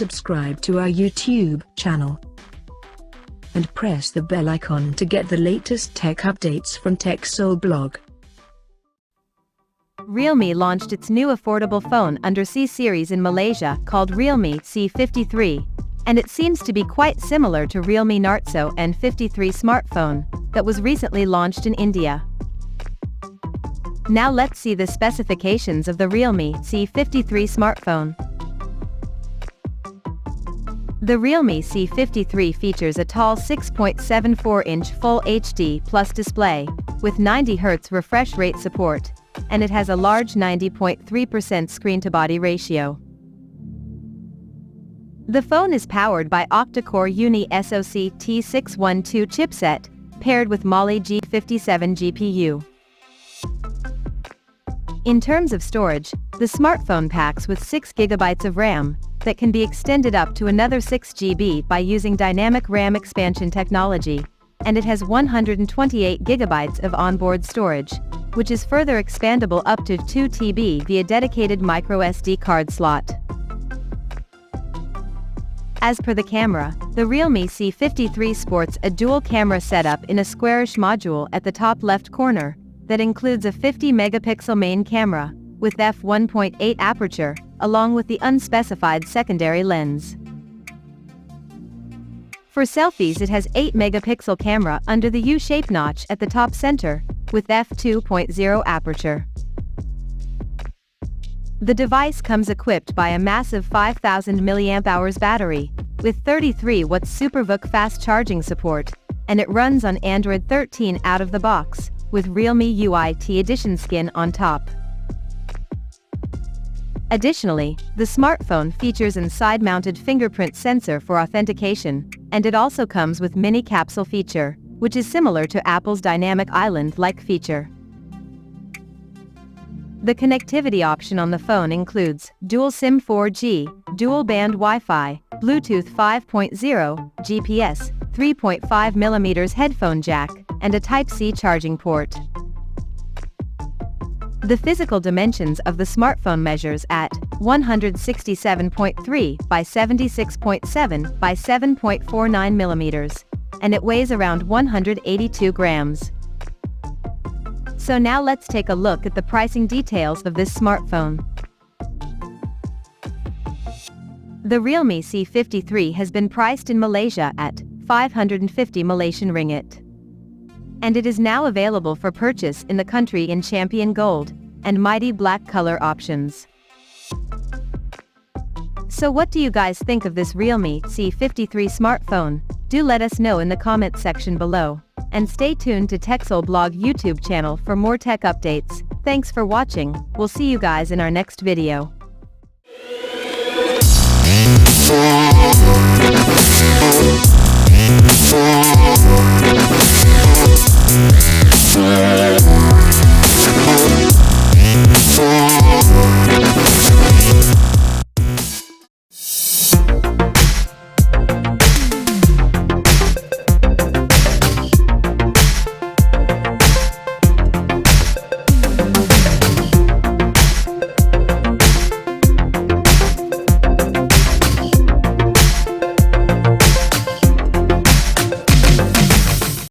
subscribe to our YouTube channel and press the bell icon to get the latest tech updates from TechSole Blog. Realme launched its new affordable phone under C-series in Malaysia called Realme C53, and it seems to be quite similar to Realme Narzo N53 smartphone that was recently launched in India. Now let's see the specifications of the Realme C53 smartphone. The Realme C53 features a tall 6.74-inch Full HD Plus display, with 90Hz refresh rate support, and it has a large 90.3% screen-to-body ratio. The phone is powered by octa-core Uni SoC T612 chipset, paired with Mali G57 GPU. In terms of storage, the smartphone packs with 6 GB of RAM, that can be extended up to another 6 GB by using dynamic RAM expansion technology, and it has 128 GB of onboard storage, which is further expandable up to 2 TB via dedicated microSD card slot. As per the camera, the Realme C53 sports a dual camera setup in a squarish module at the top left corner, that includes a 50-megapixel main camera, with f1.8 aperture, along with the unspecified secondary lens. For selfies, it has 8-megapixel camera under the U-shaped notch at the top center, with f2.0 aperture. The device comes equipped by a massive 5000 mAh battery, with 33 watts SuperVOOC fast charging support, and it runs on Android 13 out of the box, with Realme UI T Edition skin on top. Additionally, the smartphone features a side-mounted fingerprint sensor for authentication, and it also comes with mini capsule feature, which is similar to Apple's Dynamic Island-like feature. The connectivity option on the phone includes dual SIM 4G, dual-band Wi-Fi, Bluetooth 5.0, GPS, 3.5mm headphone jack, and a Type-C charging port. The physical dimensions of the smartphone measures at 167.3 by 76.7 by 7.49 millimeters, and it weighs around 182 grams. So now let's take a look at the pricing details of this smartphone. The Realme C53 has been priced in Malaysia at 550 Malaysian ringgit. And it is now available for purchase in the country in Champion Gold and Mighty Black color options. So what do you guys think of this Realme C53 smartphone? Do let us know in the comments section below. And stay tuned to TechSole Blog YouTube channel for more tech updates. Thanks for watching. We'll see you guys in our next video. Yeah.